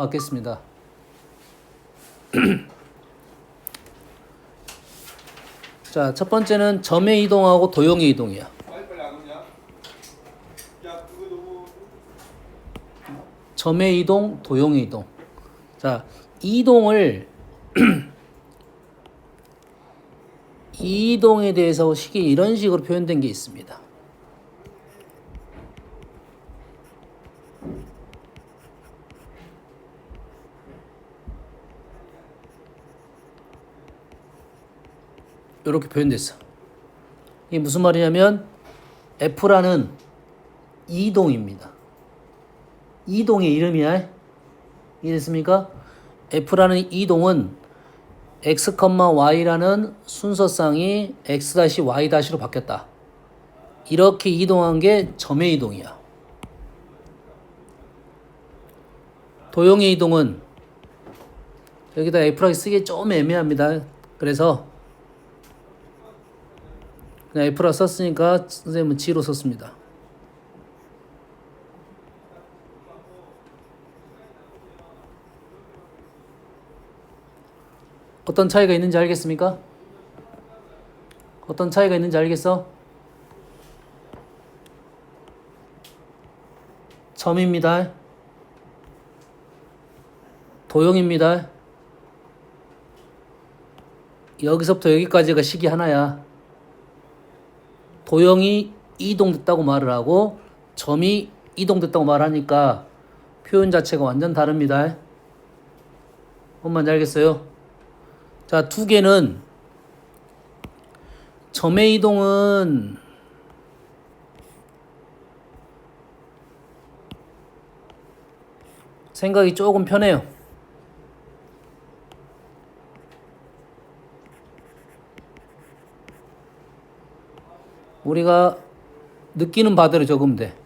받겠습니다. 자, 첫 번째는 점의 이동하고 도형의 이동이야. 빨리 안 오냐? 야, 그거 너무 점의 이동, 도형의 이동. 자, 이동을 이동에 대해서 식이 이런 식으로 표현된 게 있습니다. 이렇게 표현됐어. 이게 무슨 말이냐면 F라는 이동입니다. 이동의 이름이야. 이해됐습니까? F라는 이동은 x, y라는 순서상이 x-y-로 바뀌었다. 이렇게 이동한 게 점의 이동이야. 도형의 이동은 여기다 F라고 쓰기 좀 애매합니다. 그래서 그냥 F라 썼으니까 선생님은 G로 썼습니다. 어떤 차이가 있는지 알겠습니까? 어떤 차이가 있는지 알겠어? 점입니다. 도형입니다. 여기서부터 여기까지가 식이 하나야. 도형이 이동됐다고 말을 하고 점이 이동됐다고 말하니까 표현 자체가 완전 다릅니다. 뭔 말인지 알겠어요? 자, 두 개는 점의 이동은 생각이 조금 편해요. 우리가 느끼는 바대로 적으면 돼.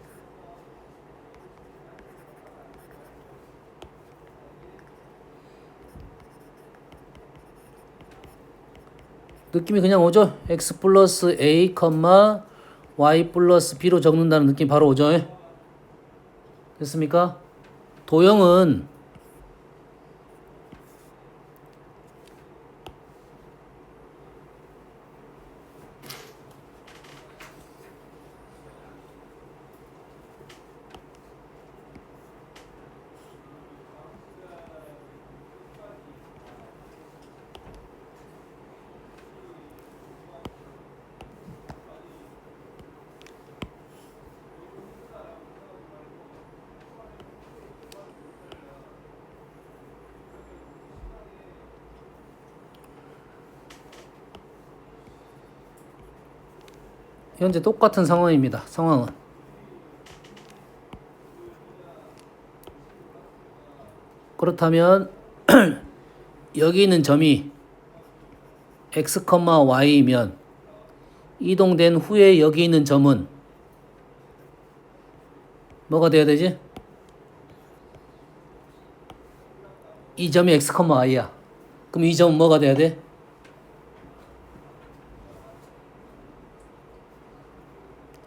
느낌이 그냥 오죠? x 플러스 a, y 플러스 b로 적는다는 느낌 바로 오죠? 됐습니까? 도형은 현재 똑같은 상황입니다. 상황은 그렇다면 여기 있는 점이 x, y이면 이동된 후에 여기 있는 점은 뭐가 돼야 되지? 이 점이 x, y야. 그럼 이 점은 뭐가 돼야 돼?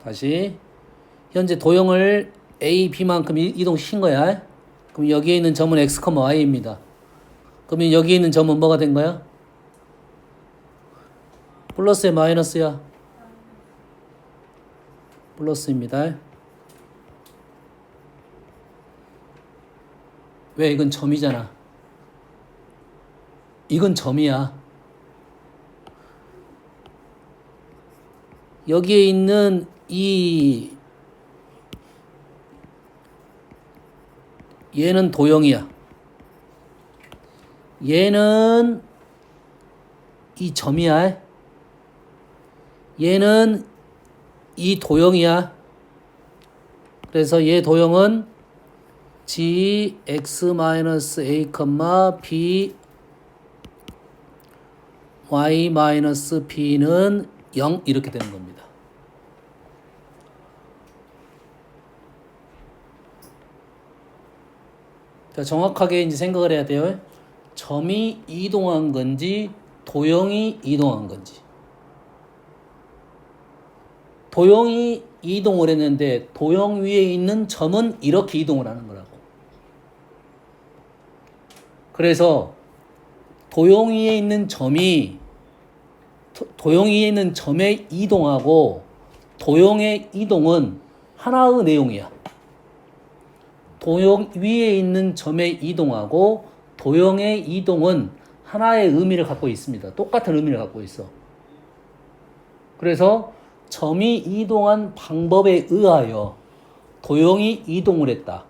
다시 현재 도형을 A, B만큼 이동시킨 거야. 그럼 여기에 있는 점은 x, y입니다. 그러면 여기에 있는 점은 뭐가 된 거야? 플러스야 마이너스야? 플러스입니다. 왜? 이건 점이잖아. 이건 점이야. 여기에 있는 얘는 도형이야. 얘는 이 점이야. 얘는 이 도형이야. 그래서 얘 도형은 g x-a, b y-b는 0 이렇게 되는 겁니다. 자, 정확하게 이제 생각을 해야 돼요. 점이 이동한 건지 도형이 이동한 건지. 도형이 이동을 했는데 도형 위에 있는 점은 이렇게 이동을 하는 거라고. 그래서 도형위에 있는 점이 도형위에 있는 점에 이동하고 도형의 이동은 하나의 내용이야. 도형 위에 있는 점에 이동하고 도형의 이동은 하나의 의미를 갖고 있습니다. 똑같은 의미를 갖고 있어. 그래서 점이 이동한 방법에 의하여 도형이 이동을 했다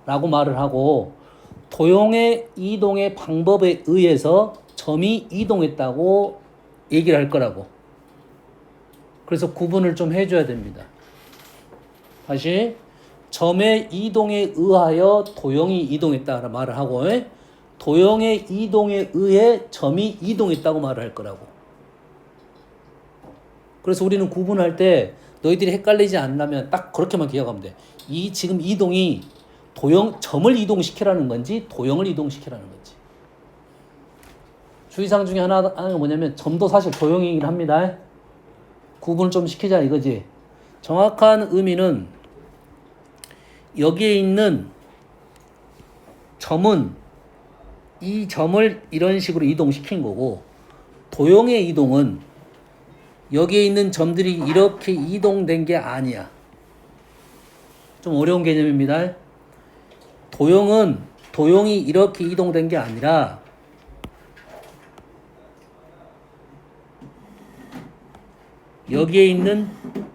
라고 말을 하고, 도형의 이동의 방법에 의해서 점이 이동했다고 얘기를 할 거라고. 그래서 구분을 좀 해줘야 됩니다. 다시, 점의 이동에 의하여 도형이 이동했다고 말을 하고, 도형의 이동에 의해 점이 이동했다고 말을 할 거라고. 그래서 우리는 구분할 때 너희들이 헷갈리지 않으려면 딱 그렇게만 기억하면 돼. 이 지금 이동이 점을 이동시키라는 건지 도형을 이동시키라는 건지. 주의사항 중에 하나가 뭐냐면 점도 사실 도형이긴 합니다. 구분을 좀 시키자 이거지. 정확한 의미는 여기에 있는 점은 이 점을 이런 식으로 이동시킨 거고, 도형의 이동은 여기에 있는 점들이 이렇게 이동된 게 아니야. 좀 어려운 개념입니다. 도형이 이렇게 이동된 게 아니라 여기에 있는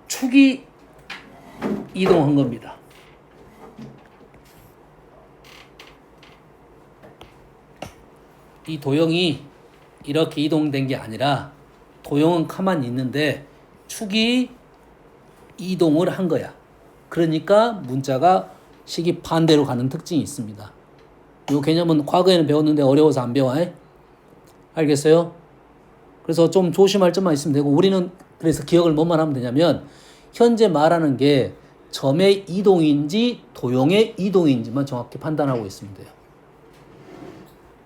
축이 이동한 겁니다. 이 도형이 이렇게 이동된 게 아니라 도형은 가만히 있는데 축이 이동을 한 거야. 그러니까 문자가 식이 반대로 가는 특징이 있습니다. 이 개념은 과거에는 배웠는데 어려워서 안 배워. 알겠어요? 그래서 좀 조심할 점만 있으면 되고, 우리는 그래서 기억을 뭐만 하면 되냐면 현재 말하는 게 점의 이동인지 도형의 이동인지만 정확히 판단하고 있으면 돼요.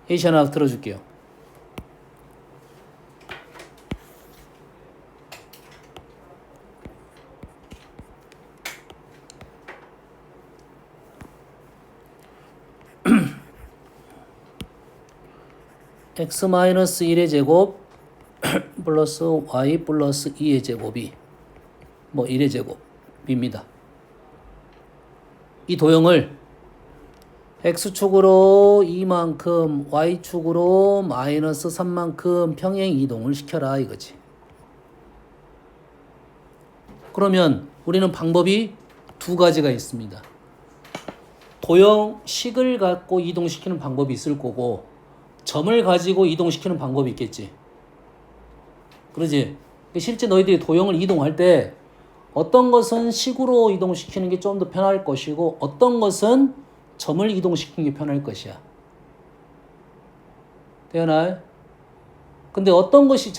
예시 하나 들어줄게요. x-1의 제곱 플러스 y 플러스 2의 제곱이 1의 제곱입니다. 이 도형을 x축으로 2만큼 y축으로 마이너스 3만큼 평행 이동을 시켜라 이거지. 그러면 우리는 방법이 두 가지가 있습니다. 도형식을 갖고 이동시키는 방법이 있을 거고, 점을 가지고 이동시키는 방법이 있겠지. 그러지? 실제 너희들이 도형을 이동할 때 어떤 것은 식으로 이동시키는 게 좀 더 편할 것이고, 어떤 것은 점을 이동시키는 게 편할 것이야. 되나? 근데 어떤 것이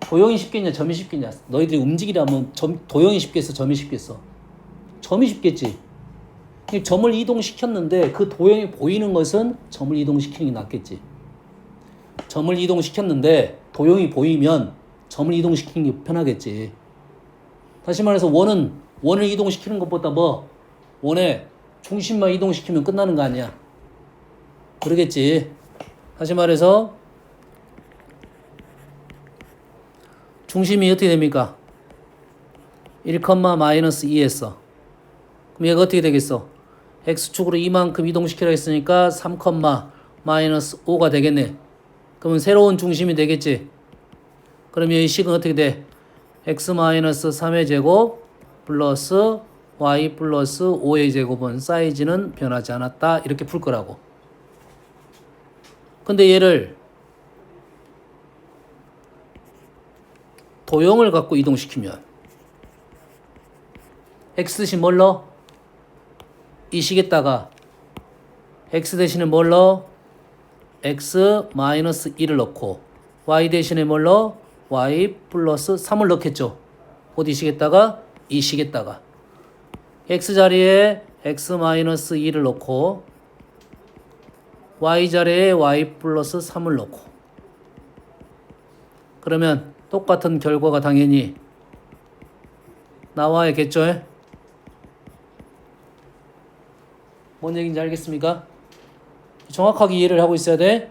도형이 쉽겠냐 점이 쉽겠냐? 너희들이 움직이려면 도형이 쉽겠어 점이 쉽겠어? 점이 쉽겠지. 점을 이동시켰는데 그 도형이 보이는 것은 점을 이동시키는 게 낫겠지. 점을 이동시켰는데 도형이 보이면 점을 이동시키는 게 편하겠지. 다시 말해서 원을 이동시키는 것보다 원의 중심만 이동시키면 끝나는 거 아니야. 그러겠지. 다시 말해서 중심이 어떻게 됩니까? 1, 마이너스 2 했어. 그럼 얘가 어떻게 되겠어? x축으로 이만큼 이동시키라 했으니까 3, 마이너스 5가 되겠네. 그러면 새로운 중심이 되겠지. 그러면 이 식은 어떻게 돼? x-3의 제곱 플러스 y 플러스 5의 제곱은 사이즈는 변하지 않았다. 이렇게 풀 거라고. 근데 얘를 도형을 갖고 이동시키면 x 대신 뭘 넣어? 이 식에다가 x 대신에 뭘 넣어? x-1을 넣고 y 대신에 뭘 넣어? y 플러스 3을 넣겠죠. 어디 식에다가? 이 식에다가 x 자리에 x-2를 넣고 y 자리에 y 플러스 3을 넣고, 그러면 똑같은 결과가 당연히 나와야겠죠. 뭔 얘기인지 알겠습니까? 정확하게 이해를 하고 있어야 돼.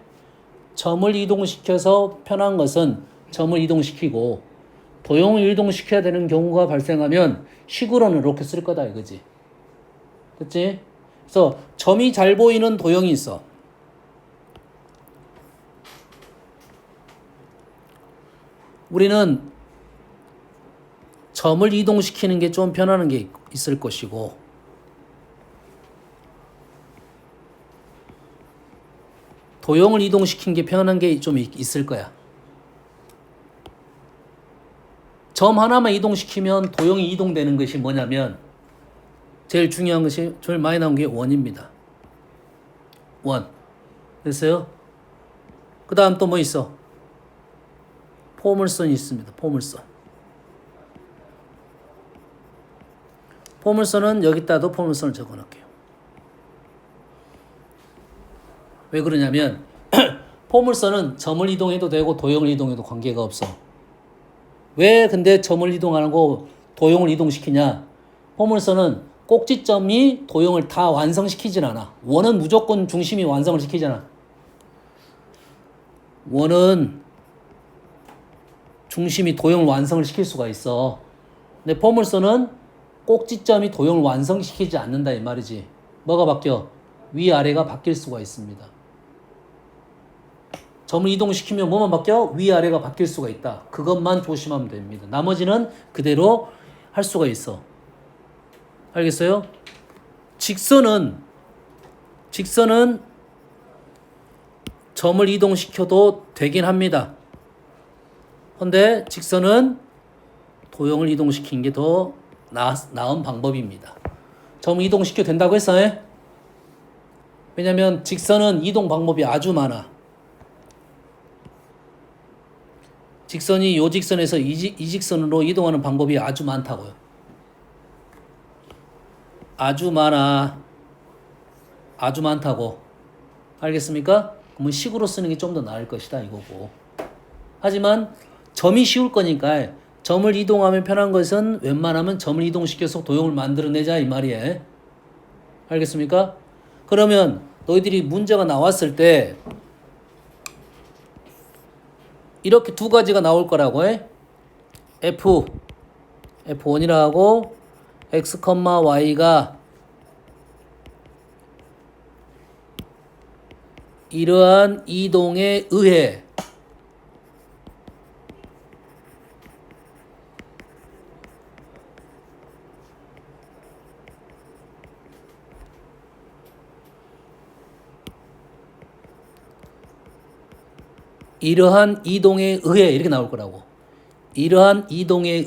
점을 이동시켜서 편한 것은 점을 이동시키고 도형을 이동시켜야 되는 경우가 발생하면 식으로는 이렇게 쓸 거다 이거지. 됐지? 그래서 점이 잘 보이는 도형이 있어. 우리는 점을 이동시키는 게 좀 편안한 게 있을 것이고 도형을 이동시킨 게 편한 게 좀 있을 거야. 점 하나만 이동시키면 도형이 이동되는 것이 뭐냐면 제일 중요한 것이 제일 많이 나온 게 원입니다. 원. 됐어요? 그 다음 또 뭐 있어? 포물선이 있습니다. 포물선. 포물선은 여기다도 포물선을 적어놓을게요. 왜 그러냐면 포물선은 점을 이동해도 되고 도형을 이동해도 관계가 없어. 왜 근데 점을 이동하는 거 도형을 이동시키냐? 포물선은 꼭지점이 도형을 다 완성시키진 않아. 원은 무조건 중심이 완성을 시키잖아. 원은 중심이 도형을 완성을 시킬 수가 있어. 근데 포물선은 꼭지점이 도형을 완성시키지 않는다 이 말이지. 뭐가 바뀌어? 위아래가 바뀔 수가 있습니다. 점을 이동시키면 뭐만 바뀌어? 위아래가 바뀔 수가 있다. 그것만 조심하면 됩니다. 나머지는 그대로 할 수가 있어. 알겠어요? 직선은 점을 이동시켜도 되긴 합니다. 근데 직선은 도형을 이동시키는 게 더 나은 방법입니다. 점을 이동시켜도 된다고 했어. 왜냐면 직선은 이동 방법이 아주 많아. 직선이 요 직선에서 이 직선으로 이동하는 방법이 아주 많다고요. 아주 많아. 아주 많다고. 알겠습니까? 그러면 식으로 쓰는 게 좀 더 나을 것이다 이거고. 하지만 점이 쉬울 거니까 점을 이동하면 편한 것은 웬만하면 점을 이동시켜서 도형을 만들어내자 이 말이에요. 알겠습니까? 그러면 너희들이 문제가 나왔을 때 이렇게 두 가지가 나올 거라고 해. F1이라 하고 X, Y가 이러한 이동에 의해 이러한 이동에 의해 이렇게 나올 거라고. 이러한 이동에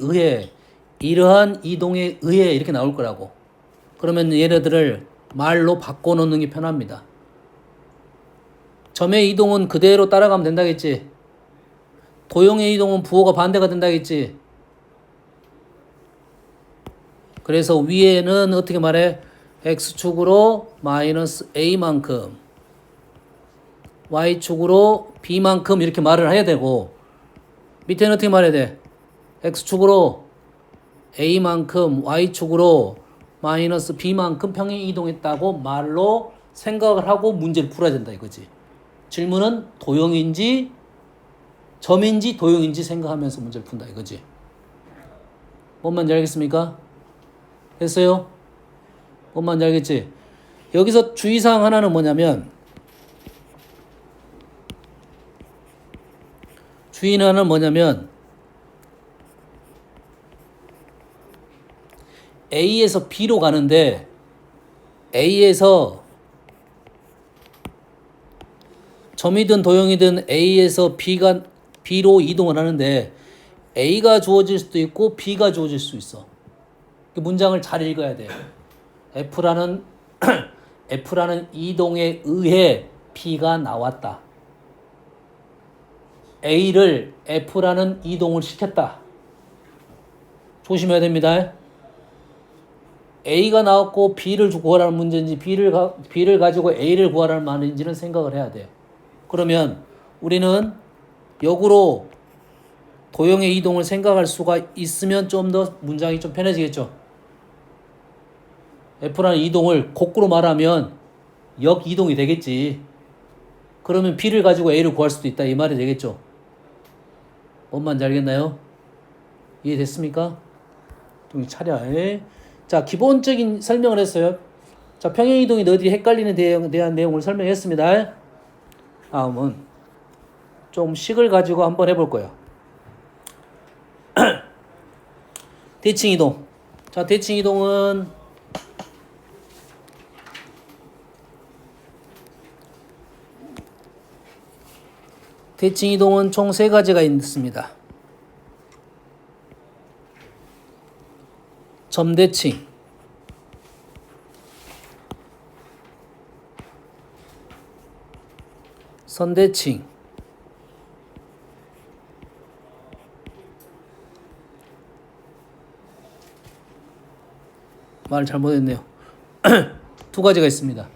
의해 이렇게 나올 거라고. 그러면 얘네들을 말로 바꿔놓는 게 편합니다. 점의 이동은 그대로 따라가면 된다겠지. 도형의 이동은 부호가 반대가 된다겠지. 그래서 위에는 어떻게 말해? X축으로 마이너스 A만큼 Y축으로 B만큼 이렇게 말을 해야 되고 밑에는 어떻게 말해야 돼? X축으로 A만큼 Y축으로 마이너스 B만큼 평행 이동했다고 말로 생각을 하고 문제를 풀어야 된다 이거지. 질문은 도형인지 점인지 도형인지 생각하면서 문제를 푼다 이거지. 뭔 말인지 알겠습니까? 됐어요? 뭔 말인지 알겠지? 여기서 주의사항 하나는 뭐냐면 주의사항은 뭐냐면 A에서 B로 가는데 A에서 점이든 도형이든 A에서 B로 이동을 하는데 A가 주어질 수도 있고 B가 주어질 수 있어. 문장을 잘 읽어야 돼. F라는 이동에 의해 B가 나왔다. A를 F라는 이동을 시켰다. 조심해야 됩니다. A가 나왔고 B를 구하라는 문제인지 B를 가지고 A를 구하라는 말인지는 생각을 해야 돼요. 그러면 우리는 역으로 도형의 이동을 생각할 수가 있으면 좀 더 문장이 좀 편해지겠죠. F라는 이동을 거꾸로 말하면 역 이동이 되겠지. 그러면 B를 가지고 A를 구할 수도 있다 이 말이 되겠죠. 뭔 말인지 알겠나요? 이해됐습니까? 좀 차려. 자, 기본적인 설명을 했어요. 자, 평행이동이 너희들이 헷갈리는 데 대한 내용을 설명했습니다. 다음은 좀 식을 가지고 한번 해볼 거예요. 대칭이동. 자, 대칭이동은 총 세 가지가 있습니다. 점대칭, 선대칭, 말 잘못했네요. 두 가지가 있습니다.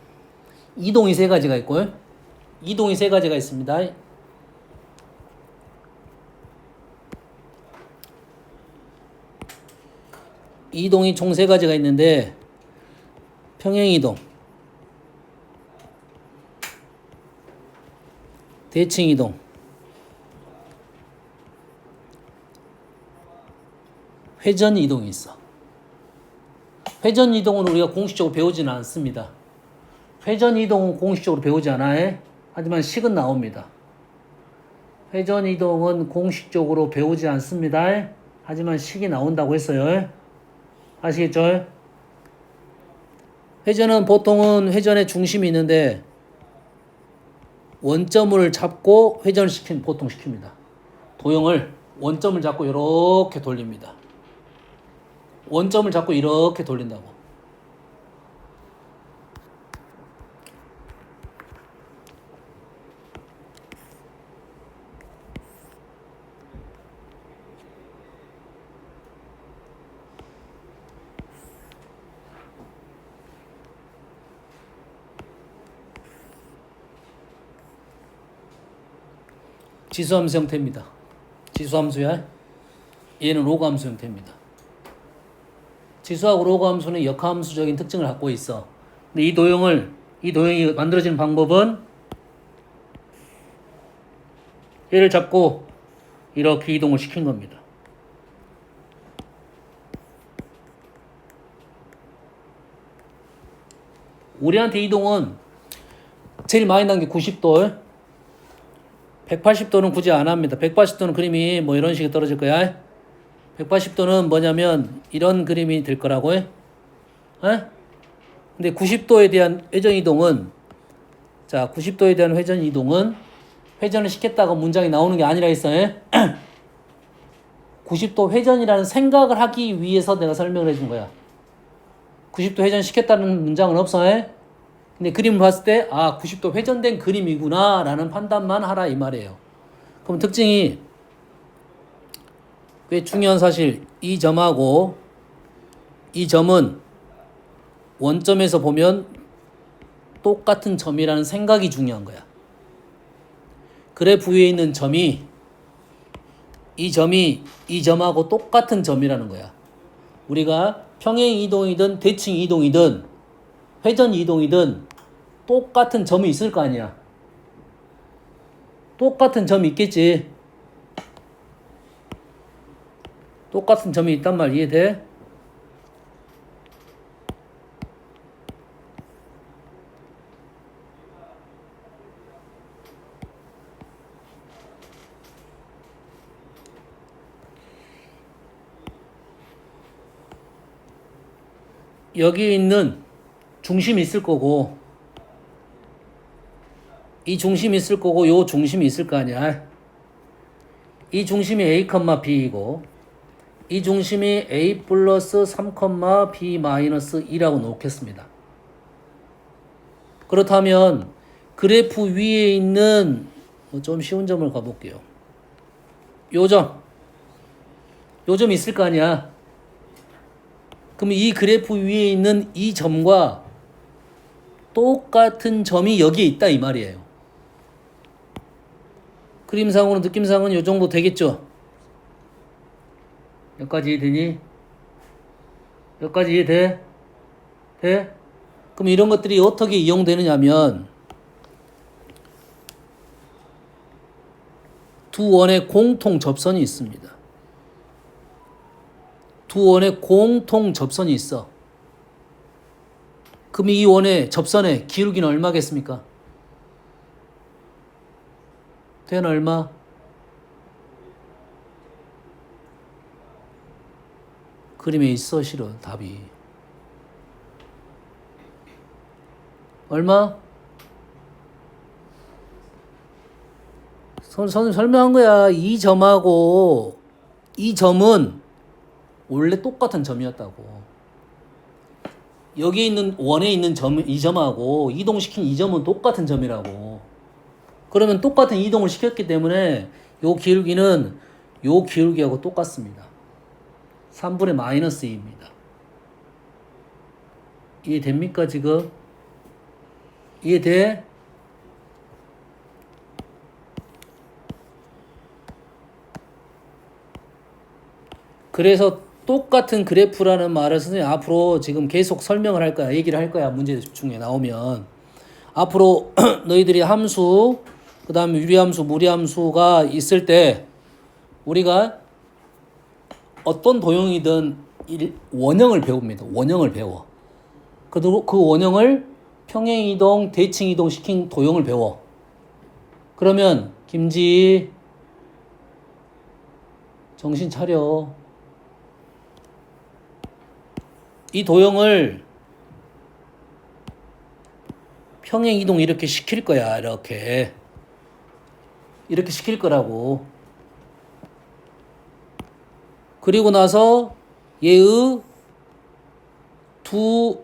이동이 세 가지가 있고요. 이동이 세 가지가 있습니다. 이동이 총 세 가지가 있는데 평행이동, 대칭이동, 회전이동이 있어. 회전이동은 우리가 공식적으로 배우지는 않습니다. 회전이동은 공식적으로 배우지 않아요. 하지만 식은 나옵니다. 회전이동은 공식적으로 배우지 않습니다. 하지만 식이 나온다고 했어요. 아시겠죠? 회전은 보통은 회전의 중심이 있는데 원점을 잡고 회전을 보통 시킵니다. 도형을 원점을 잡고 이렇게 돌립니다. 원점을 잡고 이렇게 돌린다고. 지수함수 형태입니다. 지수함수야. 얘는 로그함수 형태입니다. 지수하고 로그함수는 역함수적인 특징을 갖고 있어. 근데 이 도형이 만들어지는 방법은 얘를 잡고 이렇게 이동을 시킨 겁니다. 우리한테 이동은 제일 많이 난 게 90도. 180도는 굳이 안 합니다. 180도는 그림이 뭐 이런 식으로 떨어질 거야. 180도는 뭐냐면 이런 그림이 될 거라고 해. 근데 90도에 대한 회전 이동은, 자, 90도에 대한 회전 이동은 회전을 시켰다고 문장이 나오는 게 아니라 있어요. 90도 회전이라는 생각을 하기 위해서 내가 설명을 해준 거야. 90도 회전 시켰다는 문장은 없어. 근데 그림을 봤을 때 90도 회전된 그림이구나 라는 판단만 하라 이 말이에요. 그럼 특징이 꽤 중요한 사실, 이 점하고 이 점은 원점에서 보면 똑같은 점이라는 생각이 중요한 거야. 그래프 위에 있는 점이 이 점하고 똑같은 점이라는 거야. 우리가 평행 이동이든 대칭 이동이든 회전 이동이든 똑같은 점이 있을 거 아니야. 똑같은 점이 있겠지. 똑같은 점이 있단 말 이해돼? 여기 있는 중심이 있을 거고, 이 중심이 있을 거고, 요 중심이 있을 거 아니야. 이 중심이 A, B이고, 이 중심이 A 플러스 3, B 마이너스 2라고 놓겠습니다. 그렇다면 그래프 위에 있는 좀 쉬운 점을 가볼게요. 요 점 있을 거 아니야. 그럼 이 그래프 위에 있는 이 점과 똑같은 점이 여기에 있다 이 말이에요. 그림상으로 느낌상은 요 정도 되겠죠. 여기까지 이해되니? 여기까지 이해돼? 돼? 그럼 이런 것들이 어떻게 이용되느냐면 두 원의 공통 접선이 있습니다. 두 원의 공통 접선이 있어. 그럼 이 원의 접선의 기울기는 얼마겠습니까? 대는 얼마? 그림에 있어 실은 답이. 얼마? 선생님 설명한 거야. 이 점하고 이 점은 원래 똑같은 점이었다고. 여기 있는 원에 있는 점, 이 점하고 이동시킨 이 점은 똑같은 점이라고. 그러면 똑같은 이동을 시켰기 때문에 요 기울기는 요 기울기하고 똑같습니다. 3분의 마이너스 2입니다. 이해됩니까 지금? 이해돼? 그래서 똑같은 그래프라는 말을 선생님 앞으로 지금 계속 설명을 할 거야. 얘기를 할 거야. 문제 중에 나오면. 앞으로 너희들이 함수, 그 다음에 유리함수, 무리함수가 있을 때 우리가 어떤 도형이든 원형을 배웁니다. 원형을 배워. 그리고 그 원형을 평행이동, 대칭이동 시킨 도형을 배워. 그러면 김지 정신 차려. 이 도형을 평행이동 이렇게 시킬 거야. 이렇게 시킬 거라고. 그리고 나서 얘의 두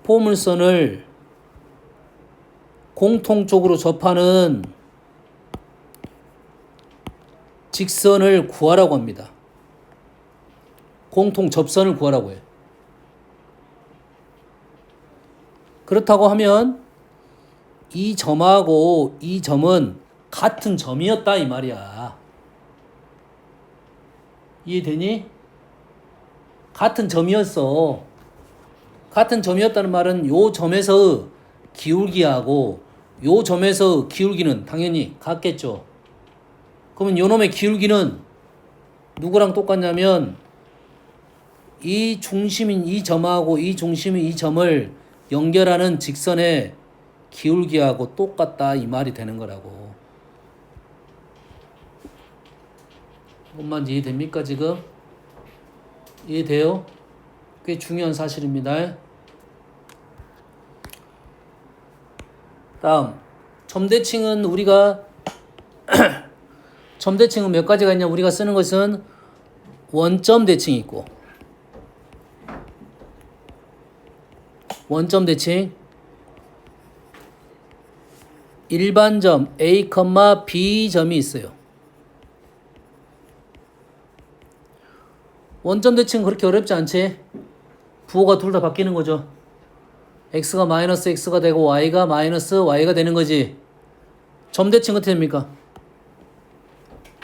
포물선을 공통적으로 접하는 직선을 구하라고 합니다. 공통 접선을 구하라고 해요. 그렇다고 하면 이 점하고 이 점은 같은 점이었다 이 말이야. 이해되니? 같은 점이었어. 같은 점이었다는 말은 요 점에서 기울기하고 요 점에서 기울기는 당연히 같겠죠. 그러면 요 놈의 기울기는 누구랑 똑같냐면 이 중심인 이 점하고 이 중심인 이 점을 연결하는 직선의 기울기하고 똑같다 이 말이 되는 거라고. 뭔 이해됩니까 지금? 이해돼요? 꽤 중요한 사실입니다. 다음 점대칭은 우리가 점대칭은 몇 가지가 있냐. 우리가 쓰는 것은 원점 대칭이 있고 원점 대칭 일반점 A, B 점이 있어요. 원점 대칭은 그렇게 어렵지 않지? 부호가 둘 다 바뀌는 거죠. x가 마이너스 x가 되고 y가 마이너스 y가 되는 거지. 점 대칭 어떻게 됩니까?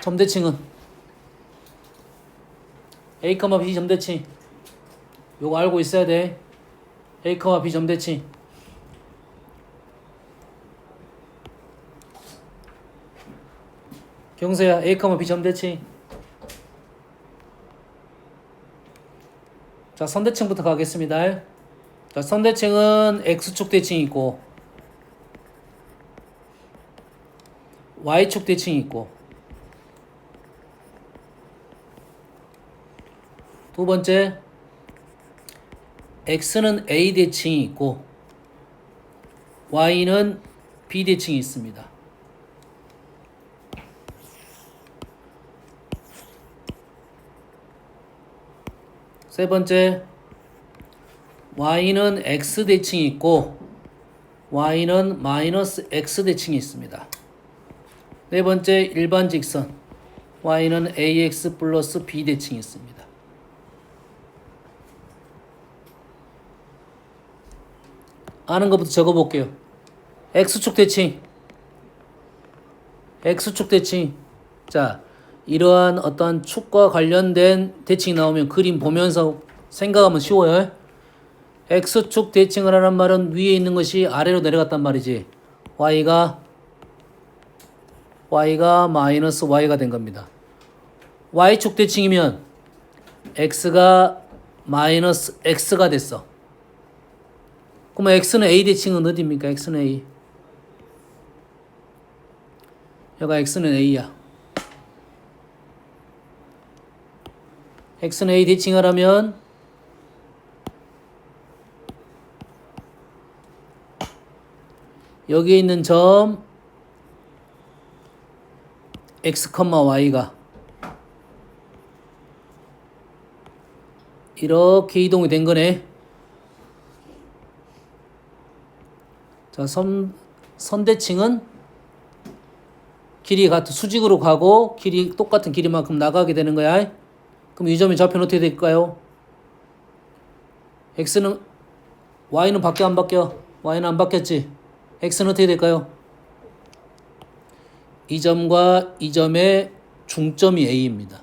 점 대칭은 A, B 점 대칭. 요거 알고 있어야 돼. A, B 점 대칭. 경서야, A, B 점 대칭. 자, 선대칭부터 가겠습니다. 자, 선대칭은 X축 대칭이 있고 Y축 대칭이 있고 두 번째 X는 A 대칭이 있고 Y는 B 대칭이 있습니다. 세 번째 Y는 X 대칭이 있고 Y는 마이너스 X 대칭이 있습니다. 네 번째 일반 직선 Y는 AX 플러스 B 대칭이 있습니다. 아는 것부터 적어볼게요. X축 대칭. X축 대칭. 자, 이러한 어떤 축과 관련된 대칭이 나오면 그림 보면서 생각하면 쉬워요. X축 대칭을 하는 말은 위에 있는 것이 아래로 내려갔단 말이지. Y가 y가 마이너스 y가 된 겁니다. y축 대칭이면 x가 마이너스 x가 됐어. 그러면 x는 a 대칭은 어디입니까? x는 a. 여기가 x는 a야. x는 a 대칭하라면 여기에 있는 점 x, y가 이렇게 이동이 된 거네. 자, 선대칭은 길이 같은 수직으로 가고 길이 똑같은 길이만큼 나가게 되는 거야. 그럼 이 점의 좌표는 어떻게 될까요? x는 y는 바뀌어 안 바뀌어? y는 안 바뀌었지. x는 어떻게 될까요? 이 점과 이 점의 중점이 a입니다.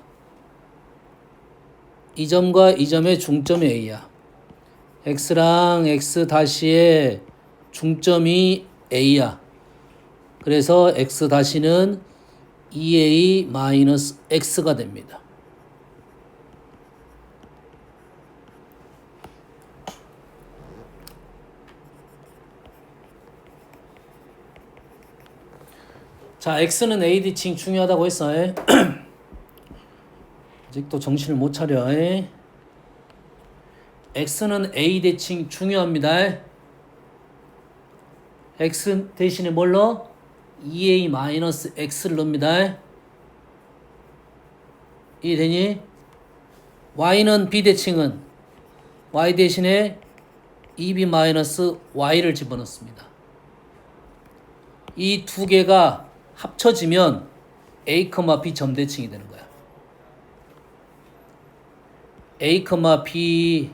이 점과 이 점의 중점이 a야. x랑 x 다시의 중점이 a야. 그래서 x 다시는 2a 마이너스 x가 됩니다. 자, x는 a 대칭 중요하다고 했어. 아직도 정신을 못 차려. x는 a 대칭 중요합니다. x 대신에 뭘 넣어? 2a 마이너스 x를 넣습니다. 이해되니? y는 b 대칭은 y 대신에 2b 마이너스 y를 집어넣습니다. 이 두 개가 합쳐지면 a, b 점 대칭이 되는 거야. a, b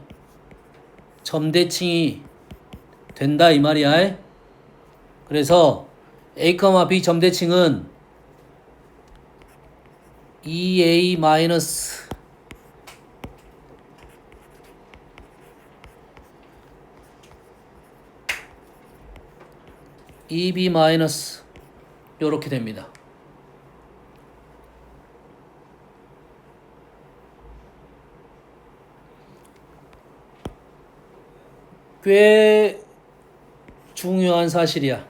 점 대칭이 된다 이 말이야. 그래서 a, b 점 대칭은 2a 마이너스 2b 마이너스 요렇게 됩니다. 꽤 중요한 사실이야.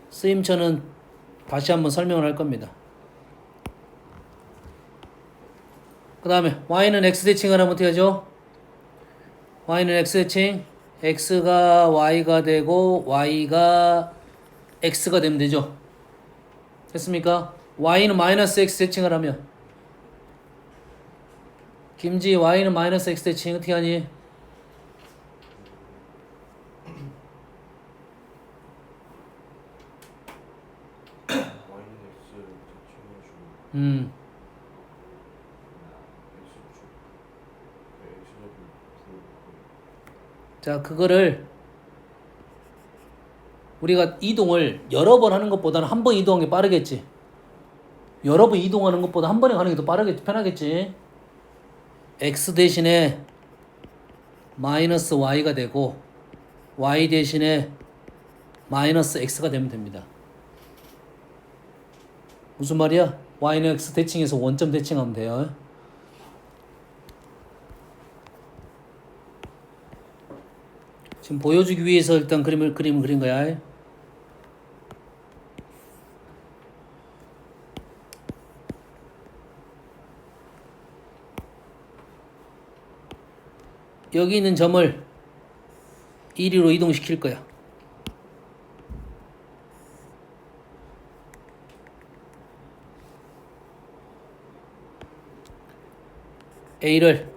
쓰임처는 다시 한번 설명을 할 겁니다. 그 다음에 y는 x 대칭을 하면 어떻게 하죠? y는 x 대칭, x가 y가 되고 y가 x가 되면 되죠. 됐습니까? y는 마이너스 x 대칭을 하면 김지 y는 마이너스 x 대칭 어떻게 하니? 자, 그거를 우리가 이동을 여러 번 하는 것보다는 한 번 이동하는 게 빠르겠지. 여러 번 이동하는 것보다 한 번에 가는 게 더 빠르겠지, 편하겠지. x 대신에 마이너스 y가 되고 y 대신에 마이너스 x가 되면 됩니다. 무슨 말이야? y는 x 대칭해서 원점 대칭하면 돼요. 지금 보여주기 위해서 일단 그림을 그린 거야. 여기 있는 점을 1위로 이동시킬 거야. A를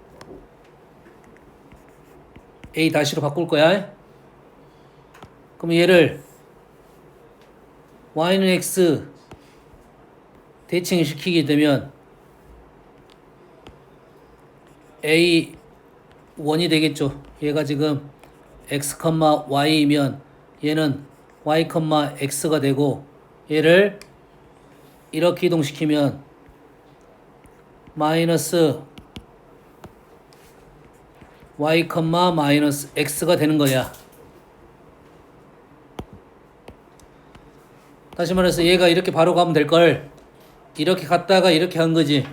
A 다시로 바꿀 거야. 그럼 얘를 Y는 X 대칭 시키게 되면 A 1이 되겠죠. 얘가 지금 X, Y이면 얘는 Y, X가 되고 얘를 이렇게 이동시키면 마이너스 y, 마이너스 x가 되는 거야. 다시 말해서 얘가 이렇게 바로 가면 될 걸 이렇게 갔다가 이렇게 한 거지.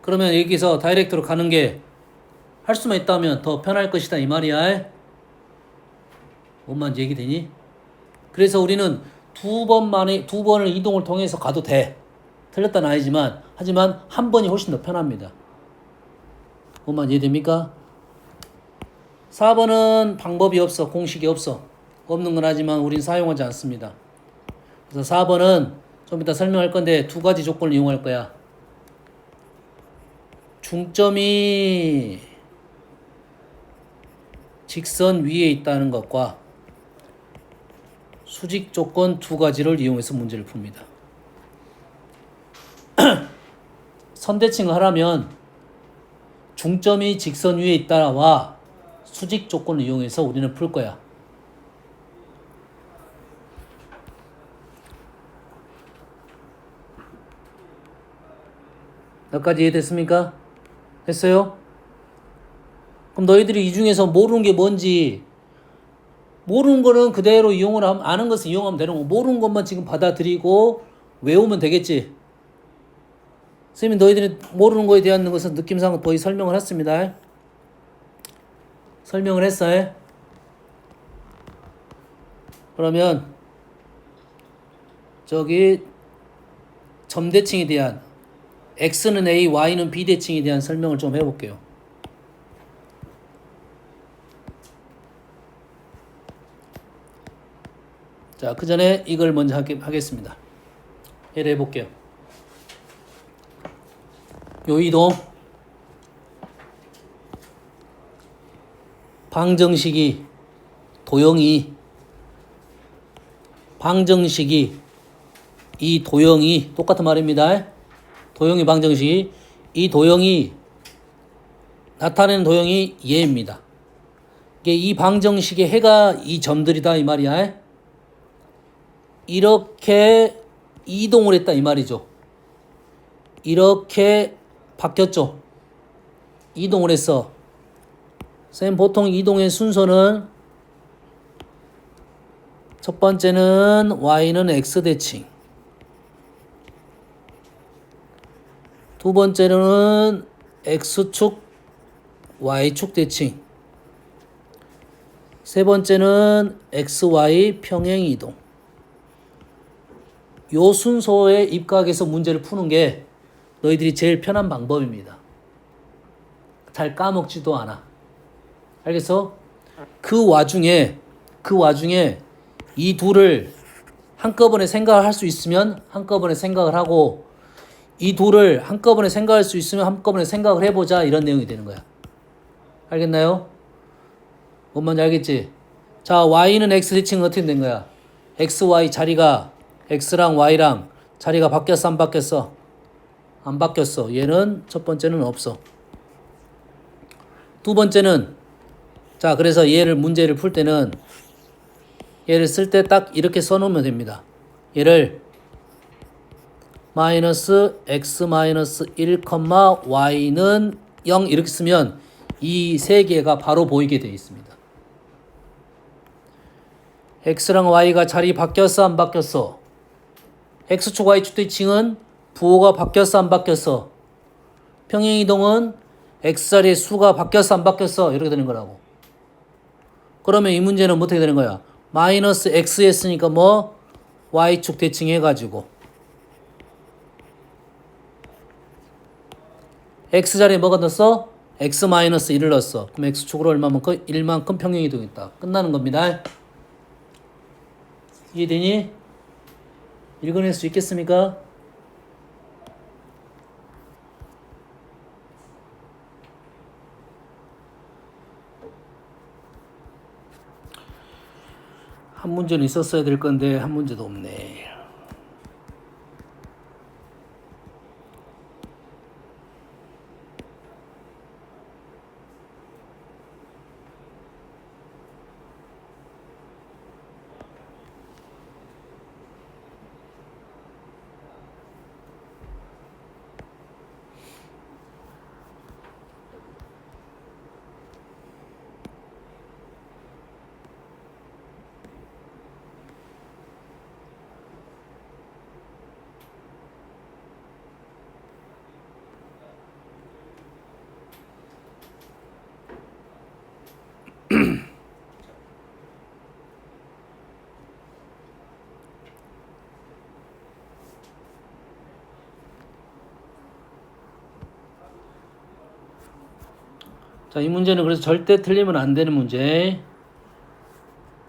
그러면 여기서 다이렉트로 가는 게 할 수만 있다면 더 편할 것이다 이 말이야. 뭔 말인지 얘기되니? 그래서 우리는 두 번을 이동을 통해서 가도 돼. 틀렸다는 아니지만 하지만 한 번이 훨씬 더 편합니다. 뭔 말인지 이해됩니까? 4번은 방법이 없어. 공식이 없어. 없는 건 하지만 우린 사용하지 않습니다. 그래서 4번은 좀 이따 설명할 건데 두 가지 조건을 이용할 거야. 중점이 직선 위에 있다는 것과 수직 조건 두 가지를 이용해서 문제를 풉니다. 선대칭을 하려면 중점이 직선 위에 있다와 수직 조건을 이용해서 우리는 풀 거야. 여기까지 이해됐습니까? 됐어요? 그럼 너희들이 이 중에서 모르는 게 뭔지, 모르는 거는 그대로 이용을 하면, 아는 것을 이용하면 되는 거고, 모르는 것만 지금 받아들이고 외우면 되겠지. 선생님이 너희들이 모르는 거에 대한 것은 느낌상 거의 설명을 했습니다. 설명을 했어요. 그러면 저기 점대칭에 대한 x는 a, y는 b 대칭에 대한 설명을 좀 해볼게요. 자, 그 전에 이걸 먼저 하겠습니다. 예를 해볼게요. 요 이동 방정식이 이 도형이 똑같은 말입니다. 도형이 방정식이 이 도형이 나타내는 도형이 얘입니다. 이게 이 방정식의 해가 이 점들이다 이 말이야. 이렇게 이동을 했다 이 말이죠. 이렇게 바뀌었죠. 이동을 했어. 쌤 보통 이동의 순서는 첫 번째는 y는 x대칭, 두 번째는 x축 y축 대칭, 세 번째는 xy 평행 이동. 요 순서에 입각해서 문제를 푸는 게 너희들이 제일 편한 방법입니다. 잘 까먹지도 않아. 알겠어? 그 와중에 이 둘을 한꺼번에 생각을 할 수 있으면 한꺼번에 생각을 하고, 이 둘을 한꺼번에 생각할 수 있으면 한꺼번에 생각을 해보자, 이런 내용이 되는 거야. 알겠나요? 뭔 말인지 알겠지? 자, y는 x 대칭은 어떻게 된 거야? x, y 자리가 x랑 y랑 자리가 바뀌었어 안 바뀌었어? 안 바뀌었어. 얘는 첫 번째는 없어. 두 번째는, 자, 그래서 얘를 문제를 풀 때는 얘를 쓸 때 딱 이렇게 써놓으면 됩니다. 얘를 마이너스 x 마이너스 1, y는 0 이렇게 쓰면 이 세 개가 바로 보이게 되어 있습니다. x랑 y가 자리 바뀌었어 안 바뀌었어? x축 y축 대칭은 부호가 바뀌었어 안 바뀌었어? 평행이동은 x자리의 수가 바뀌었어 안 바뀌었어? 이렇게 되는 거라고. 그러면 이 문제는 어떻게 되는 거야? 마이너스 x 했으니까 뭐 y축 대칭 해가지고 x자리에 뭐가 넣었어? x 마이너스 1을 넣었어. 그럼 x축으로 얼마만큼? 1만큼 평행이동했다. 끝나는 겁니다. 이해되니? 읽어낼 수 있겠습니까? 한 문제는 있었어야 될 건데 한 문제도 없네. 자, 이 문제는 그래서 절대 틀리면 안 되는 문제.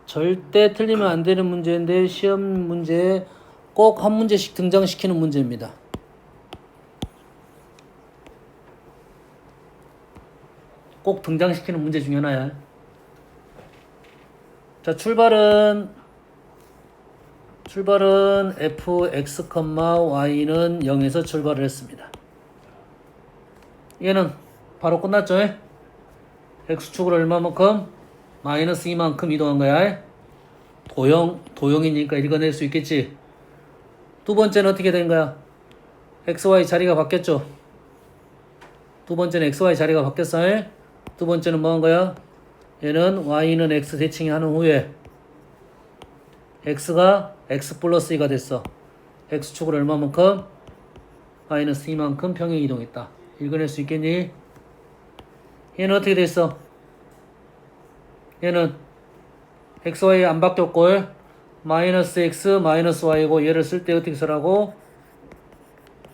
절대 틀리면 안 되는 문제인데 시험 문제에 꼭 한 문제씩 등장시키는 문제입니다. 꼭 등장시키는 문제 중에 하나야. 자, 출발은 fx, y는 0에서 출발을 했습니다. 얘는 바로 끝났죠? x축으로 얼마만큼? 마이너스 2만큼 이동한 거야. 도형이니까 읽어낼 수 있겠지. 두 번째는 어떻게 된 거야? xy 자리가 바뀌었죠. 두 번째는 xy 자리가 바뀌었어. 두 번째는 뭐 한 거야? 얘는 y는 x 대칭이 하는 후에 x가 x 플러스 2가 됐어. x축으로 얼마만큼? 마이너스 2만큼 평행 이동했다. 읽어낼 수 있겠니? 얘는 어떻게 됐어? 얘는 xy 안 바뀌었고 마이너스 x 마이너스 y고 얘를 쓸 때 어떻게 쓰라고?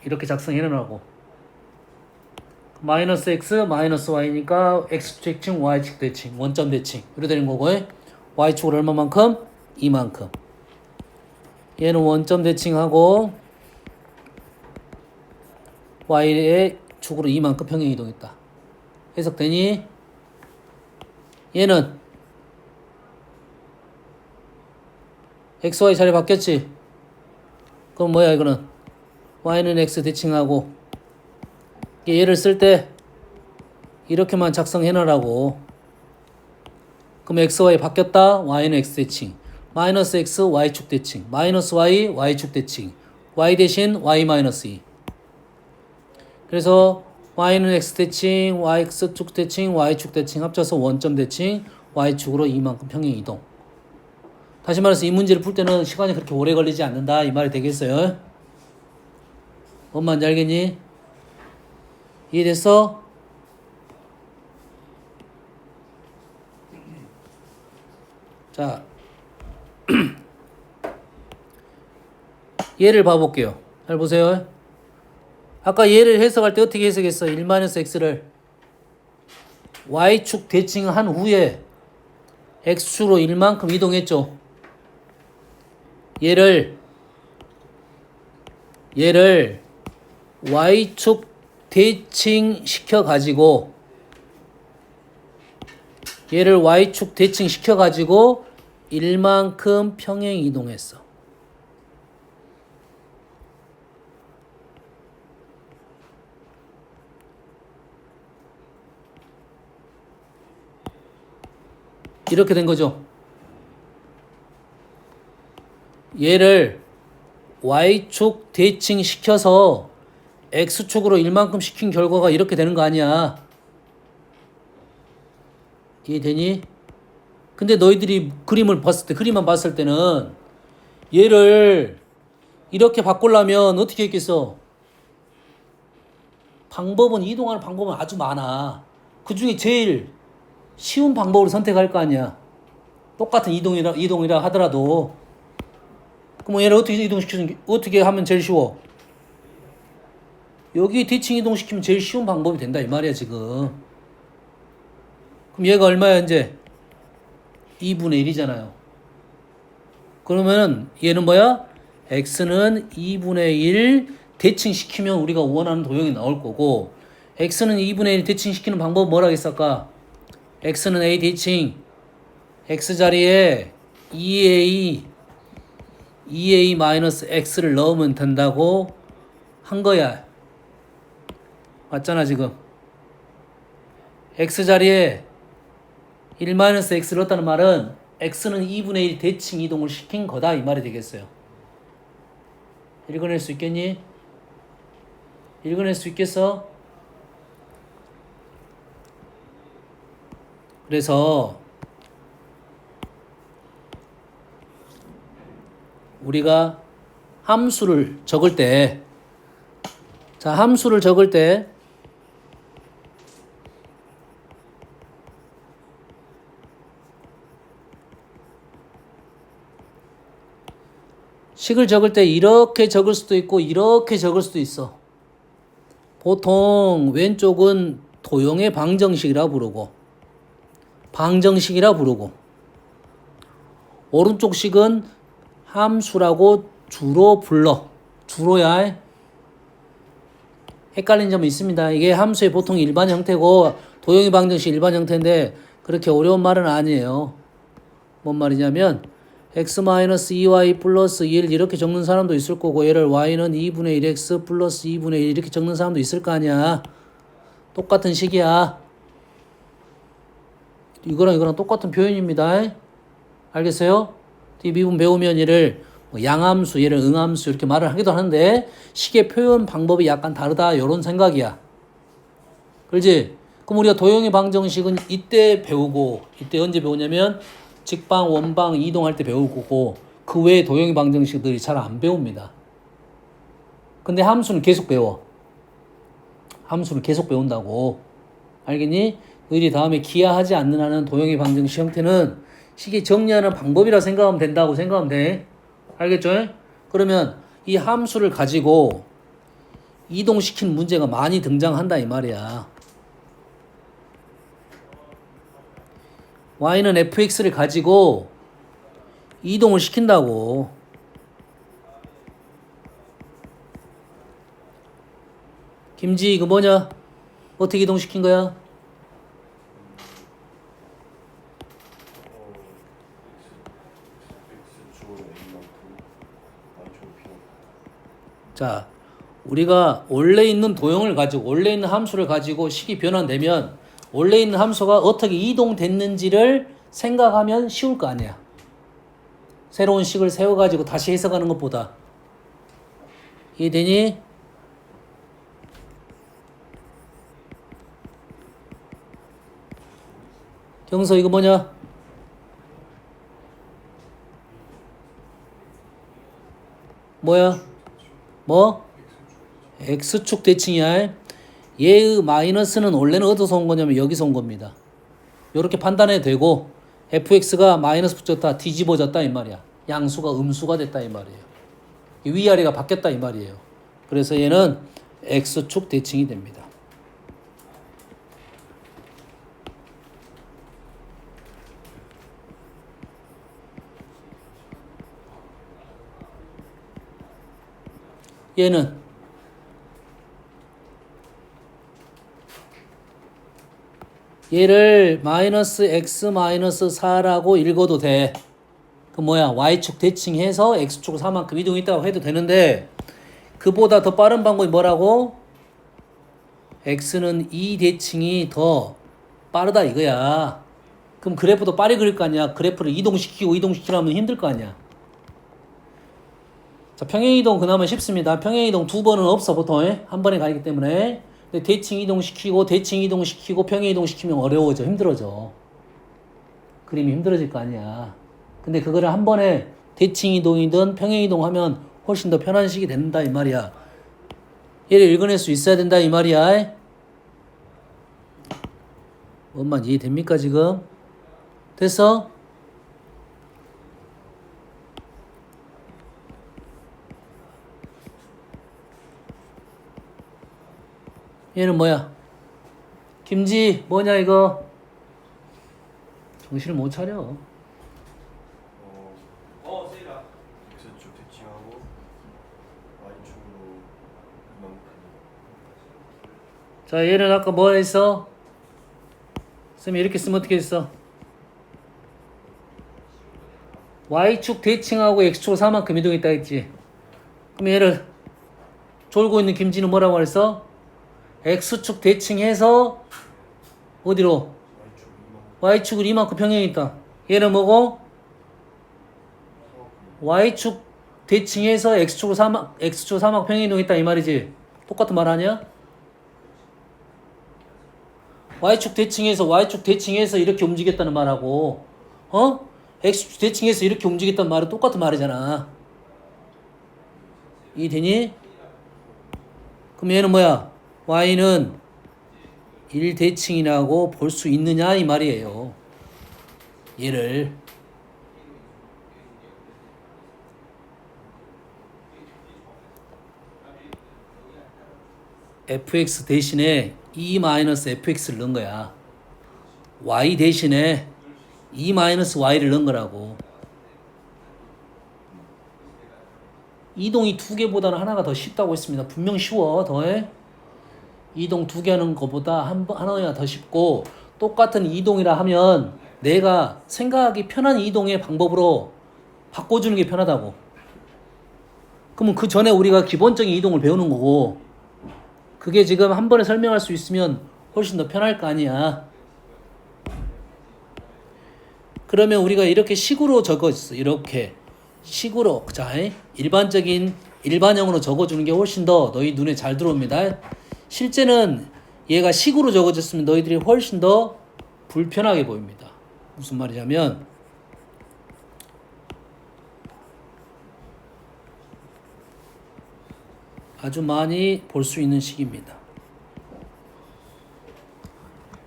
이렇게 작성해 놓으라고. 마이너스 x 마이너스 y니까 x축 대칭 y축 대칭 원점 대칭 이렇게 되는 거고 y축으로 얼마만큼? 이만큼. 얘는 원점 대칭하고 y의 축으로 이만큼 평행 이동했다. 해석되니? 얘는 xy 자리 바뀌었지? 그럼 뭐야 이거는? y는 x 대칭하고 얘를 쓸 때 이렇게만 작성해 놓으라고. 그럼 xy 바뀌었다. y는 x 대칭 마이너스 x y축 대칭 마이너스 y y축 대칭 y 대신 y 마이너스 2. 그래서 y는 x 대칭 yx축 대칭 y축 대칭 합쳐서 원점 대칭 y축으로 이만큼 평행 이동. 다시 말해서 이 문제를 풀 때는 시간이 그렇게 오래 걸리지 않는다 이 말이 되겠어요. 뭔 말인지 알겠니? 이해됐어? 자 얘를 봐볼게요. 잘 보세요. 아까 얘를 해석할 때 어떻게 해석했어? 1-x를 y축 대칭한 후에 x축으로 1만큼 이동했죠. 얘를 y축 대칭 시켜가지고 얘를 y축 대칭 시켜가지고 1만큼 평행 이동했어. 이렇게 된 거죠. 얘를 y축 대칭 시켜서 x축으로 1만큼 시킨 결과가 이렇게 되는 거 아니야. 이해되니? 근데 너희들이 그림만 봤을 때는 얘를 이렇게 바꾸려면 어떻게 했겠어? 이동하는 방법은 아주 많아. 그 중에 제일 쉬운 방법을 선택할 거 아니야. 똑같은 이동이라 하더라도. 그럼 얘를 어떻게 하면 제일 쉬워? 여기 대칭 이동시키면 제일 쉬운 방법이 된다 이 말이야 지금. 그럼 얘가 얼마야 이제? 2분의 1이잖아요. 그러면 얘는 뭐야? x는 2분의 1 대칭시키면 우리가 원하는 도형이 나올 거고 x는 2분의 1 대칭시키는 방법은 뭐라 했을까? x는 a 대칭 x 자리에 2a 마이너스 x를 넣으면 된다고 한 거야. 맞잖아 지금. x 자리에 1-x를 넣었다는 말은 x는 2분의 1 대칭 이동을 시킨 거다 이 말이 되겠어요. 읽어낼 수 있겠니? 읽어낼 수 있겠어? 그래서 우리가 함수를 적을 때 식을 적을 때 이렇게 적을 수도 있고 이렇게 적을 수도 있어. 보통 왼쪽은 도형의 방정식이라 부르고 방정식이라 부르고 오른쪽 식은 함수라고 주로 불러. 주로야. 헷갈린 점이 있습니다. 이게 함수의 보통 일반 형태고 도형의 방정식 일반 형태인데 그렇게 어려운 말은 아니에요. 뭔 말이냐면 x-2y 플러스 1 이렇게 적는 사람도 있을 거고 얘를 y는 2분의 1x 플러스 2분의 1 이렇게 적는 사람도 있을 거 아니야. 똑같은 식이야. 이거랑 똑같은 표현입니다. 알겠어요? 이 미분 배우면 얘를 양함수, 얘를 응함수 이렇게 말을 하기도 하는데 식의 표현 방법이 약간 다르다 이런 생각이야. 그렇지? 그럼 우리가 도형의 방정식은 이때 배우고 이때 언제 배우냐면 직방, 원방, 이동할 때 배울 거고 그 외에 도형의 방정식들이 잘 안 배웁니다. 근데 함수는 계속 배워. 함수를 계속 배운다고. 알겠니? 너희들이 다음에 기하하지 않는 한은 도형의 방정식 형태는 식이 정리하는 방법이라 생각하면 된다고 생각하면 돼. 알겠죠? 그러면 이 함수를 가지고 이동시키는 문제가 많이 등장한다 이 말이야. y는 fx를 가지고 이동을 시킨다고. 김지 이거 뭐냐? 어떻게 이동시킨 거야? 자, 우리가 원래 있는 도형을 가지고 원래 있는 함수를 가지고 식이 변환되면 원래 있는 함수가 어떻게 이동됐는지를 생각하면 쉬울 거 아니야. 새로운 식을 세워가지고 다시 해석하는 것보다. 이해되니? 경서 이거 뭐냐? 뭐야? 뭐? x축 대칭이야. 얘의 마이너스는 원래는 어디서 온 거냐면 여기서 온 겁니다. 이렇게 판단해도 되고 fx가 마이너스 붙였다 뒤집어졌다 이 말이야. 양수가 음수가 됐다 이 말이에요. 위아래가 바뀌었다 이 말이에요. 그래서 얘는 x축 대칭이 됩니다. 얘를 마이너스 x 마이너스 4라고 읽어도 돼. 그 뭐야? y축 대칭해서 x축을 4만큼 이동했다고 해도 되는데 그보다 더 빠른 방법이 뭐라고? x는 2 대칭이 더 빠르다 이거야. 그럼 그래프도 빨리 그릴 거 아니야. 그래프를 이동시키려면 힘들 거 아니야. 자, 평행이동 그나마 쉽습니다. 평행이동 두 번은 없어 보통. 한 번에 가기 때문에. 근데 대칭 이동시키고 평행이동시키면 어려워져. 힘들어져. 그림이 힘들어질 거 아니야. 근데 그거를 한 번에 대칭 이동이든 평행이동 하면 훨씬 더 편한 식이 된다 이 말이야. 얘를 읽어낼 수 있어야 된다 이 말이야. 뭔만 이해됩니까 지금? 됐어? 얘는 뭐야? 김지 뭐냐 이거? 정신을 못 차려. 세이라. x축 대칭하고 y축으로 이만큼. 자 얘는 아까 뭐 했어? 쌤이 이렇게 쓰면 어떻게 했어? y축 대칭하고 x축 4만큼 이동했다 했지. 그럼 얘를 졸고 있는 김지는 뭐라고 했어? x축 대칭해서 어디로? y축을 이만큼 평행했다. 얘는 뭐고? y축 대칭해서 x축을 4만큼 평행이동했다 이 말이지. 똑같은 말 아니야? y축 대칭해서 이렇게 움직였다는 말하고 x축 대칭해서 이렇게 움직였다는 말은 똑같은 말이잖아. 이해되니? 그럼 얘는 뭐야? y는 1대칭이라고 볼 수 있느냐 이 말이에요. 얘를 fx 대신에 2-fx를 넣은 거야. y 대신에 2-y를 넣은 거라고. 이동이 두 개보다는 하나가 더 쉽다고 했습니다. 분명 쉬워. 더해. 이동 두 개 하는 것보다 하나가 더 쉽고, 똑같은 이동이라 하면 내가 생각하기 편한 이동의 방법으로 바꿔주는 게 편하다고. 그러면 그 전에 우리가 기본적인 이동을 배우는 거고, 그게 지금 한 번에 설명할 수 있으면 훨씬 더 편할 거 아니야. 그러면 우리가 이렇게 식으로 적어줬어. 이렇게 식으로. 자, 일반형으로 적어주는 게 훨씬 더 너희 눈에 잘 들어옵니다. 실제는 얘가 식으로 적어졌으면 너희들이 훨씬 더 불편하게 보입니다. 무슨 말이냐면, 아주 많이 볼 수 있는 식입니다.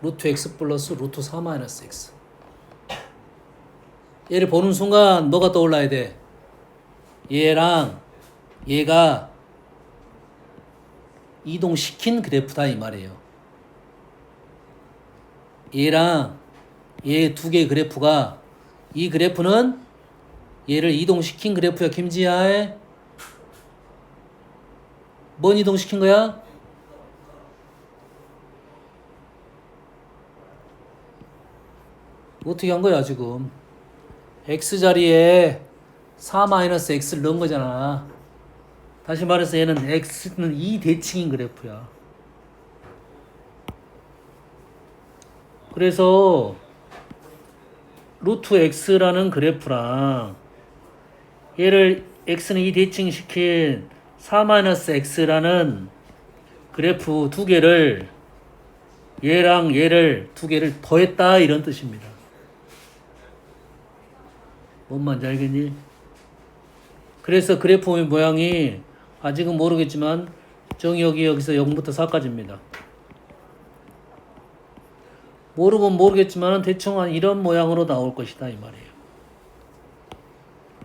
루트 x 플러스 루트 4-x. 얘를 보는 순간 뭐가 떠올라야 돼? 얘랑 얘가 이동시킨 그래프다 이 말이에요. 얘랑 얘 두 개의 그래프가, 이 그래프는 얘를 이동시킨 그래프야. 김지하에 뭔 이동시킨 거야? 어떻게 한 거야 지금? x자리에 4-x를 넣은 거잖아. 다시 말해서 얘는 x는 2대칭인 그래프야. 그래서 루트 x라는 그래프랑 얘를 x는 2대칭 시킨 4-x라는 그래프 두 개를, 얘랑 얘를 두 개를 더했다 이런 뜻입니다. 뭔 말인지 알겠니? 그래서 그래프 모양이 아직은 모르겠지만 여기서 0부터 4까지입니다. 모르면 모르겠지만 대충 한 이런 모양으로 나올 것이다 이 말이에요.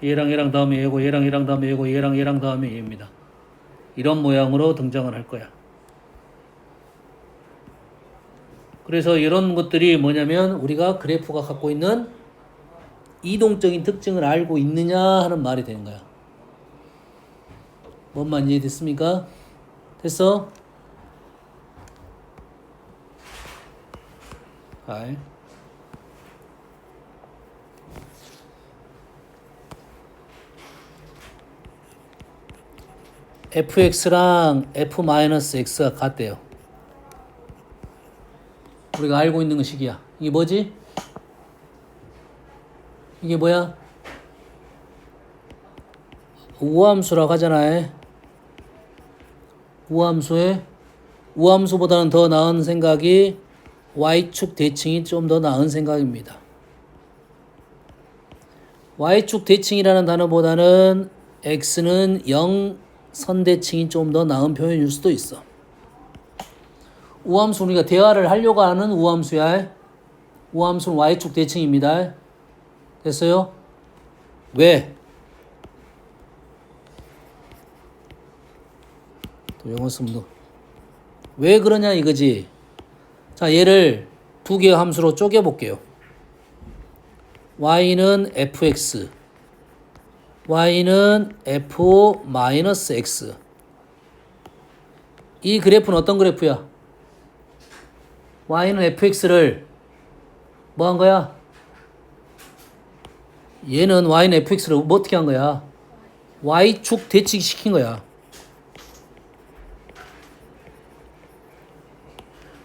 얘랑 다음에 얘고, 얘랑 다음에 얘고, 얘랑 다음에 얘입니다. 이런 모양으로 등장을 할 거야. 그래서 이런 것들이 뭐냐면 우리가 그래프가 갖고 있는 이동적인 특징을 알고 있느냐 하는 말이 되는 거야. 뭔 말인지 이해됐습니까? 됐어? 아이. fx랑 f-x가 같대요. 우리가 알고 있는 식이야. 이게 뭐지? 이게 뭐야? 우함수라고 하잖아요. 우함수보다는 더 나은 생각이 y축 대칭이 좀 더 나은 생각입니다. y축 대칭이라는 단어보다는 x는 0선대칭이 좀 더 나은 표현일 수도 있어. 우함수 우리가 대화를 하려고 하는 우함수야. 우함수는 y축 대칭입니다. 됐어요? 왜? 또 영어 쓰면 왜 그러냐 이거지. 자, 얘를 두 개의 함수로 쪼개 볼게요. y는 fx, y는 f-x. 이 그래프는 어떤 그래프야? y는 fx를 뭐 한 거야? 얘는 y는 fx를 뭐 어떻게 한 거야? y축 대칭 시킨 거야.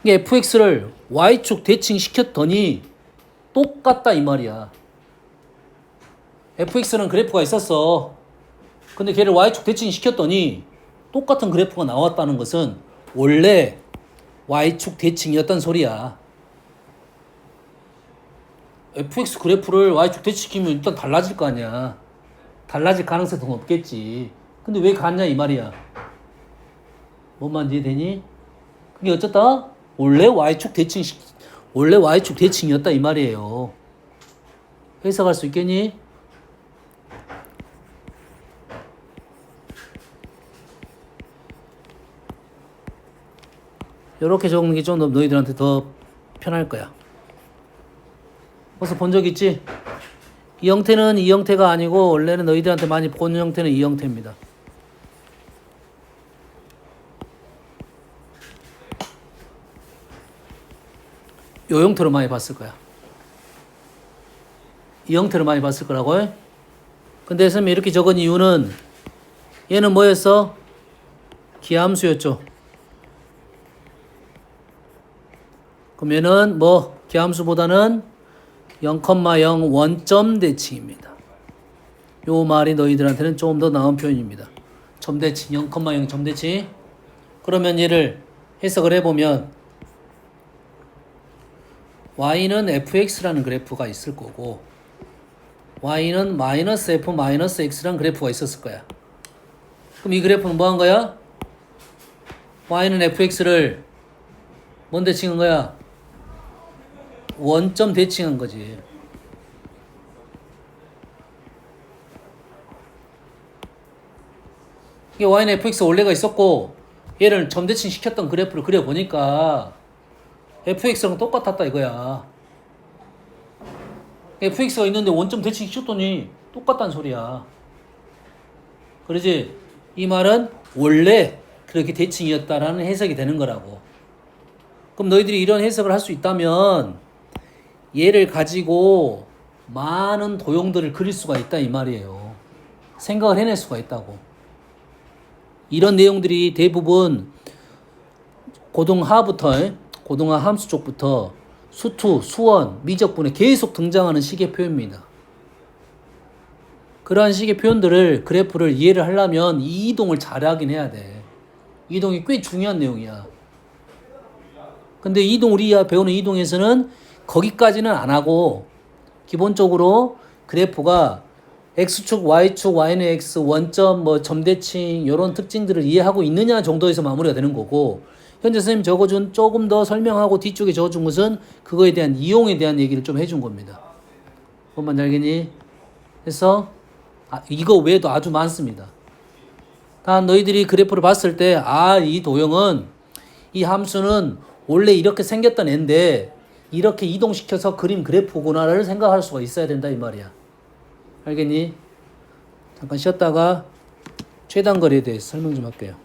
fx를 y축 대칭 시켰더니 똑같다 이 말이야. fx는 그래프가 있었어. 근데 걔를 y축 대칭 시켰더니 똑같은 그래프가 나왔다는 것은 원래 y축 대칭이었단 소리야. fx 그래프를 y축 대칭시키면 일단 달라질 거 아니야. 달라질 가능성이 더 높겠지. 근데 왜 같냐 이 말이야. 뭔 말인지 이해되니? 그게 어쨌다? 원래 y축 대칭이었다 이 말이에요. 해석할 수 있겠니? 이렇게 적는 게 좀 더 너희들한테 더 편할 거야. 벌써 본 적 있지? 이 형태는 이 형태가 아니고 원래는 너희들한테 많이 본 형태는 이 형태입니다. 이 형태로 많이 봤을 거야. 이 형태로 많이 봤을 거라고. 근데 선생님이 이렇게 적은 이유는 얘는 뭐였어? 기함수였죠. 그럼 얘는 뭐 기함수보다는 0,0 원점 대칭입니다. 요 말이 너희들한테는 조금 더 나은 표현입니다. 점대칭 0,0 점대칭. 그러면 얘를 해석을 해보면 y는 fx라는 그래프가 있을 거고 y는 마이너스 f 마이너스 x라는 그래프가 있었을 거야. 그럼 이 그래프는 뭐 한 거야? y는 fx를 뭔 대칭한 거야? 원점 대칭한 거지. 이게 y는 fx 원래가 있었고 얘를 점 대칭 시켰던 그래프를 그려보니까 fx랑 똑같았다 이거야. fx가 있는데 원점 대칭 시켰더니 똑같다는 소리야. 그러지? 이 말은 원래 그렇게 대칭이었다라는 해석이 되는 거라고. 그럼 너희들이 이런 해석을 할 수 있다면 얘를 가지고 많은 도형들을 그릴 수가 있다 이 말이에요. 생각을 해낼 수가 있다고. 이런 내용들이 대부분 고등하부터 고등하 함수 쪽부터 수투, 수원, 미적분에 계속 등장하는 식의 표현입니다. 그러한 식의 표현들을 그래프를 이해를 하려면 이 이동을 잘하긴 해야 돼. 이동이 꽤 중요한 내용이야. 근데 이동 우리가 배우는 이동에서는 거기까지는 안 하고 기본적으로 그래프가 x축, y축, y는 x, 원점, 뭐 점대칭 이런 특징들을 이해하고 있느냐 정도에서 마무리가 되는 거고 현재 선생님 적어준 조금 더 설명하고 뒤쪽에 적어준 것은 그거에 대한 이용에 대한 얘기를 좀 해준 겁니다. 뭔 말인지 알겠니? 그래서 이거 외에도 아주 많습니다. 다 너희들이 그래프를 봤을 때 이 도형은 이 함수는 원래 이렇게 생겼던 애인데 이렇게 이동시켜서 그림 그래프구나를 생각할 수가 있어야 된다 이 말이야. 알겠니? 잠깐 쉬었다가 최단거리에 대해서 설명 좀 할게요.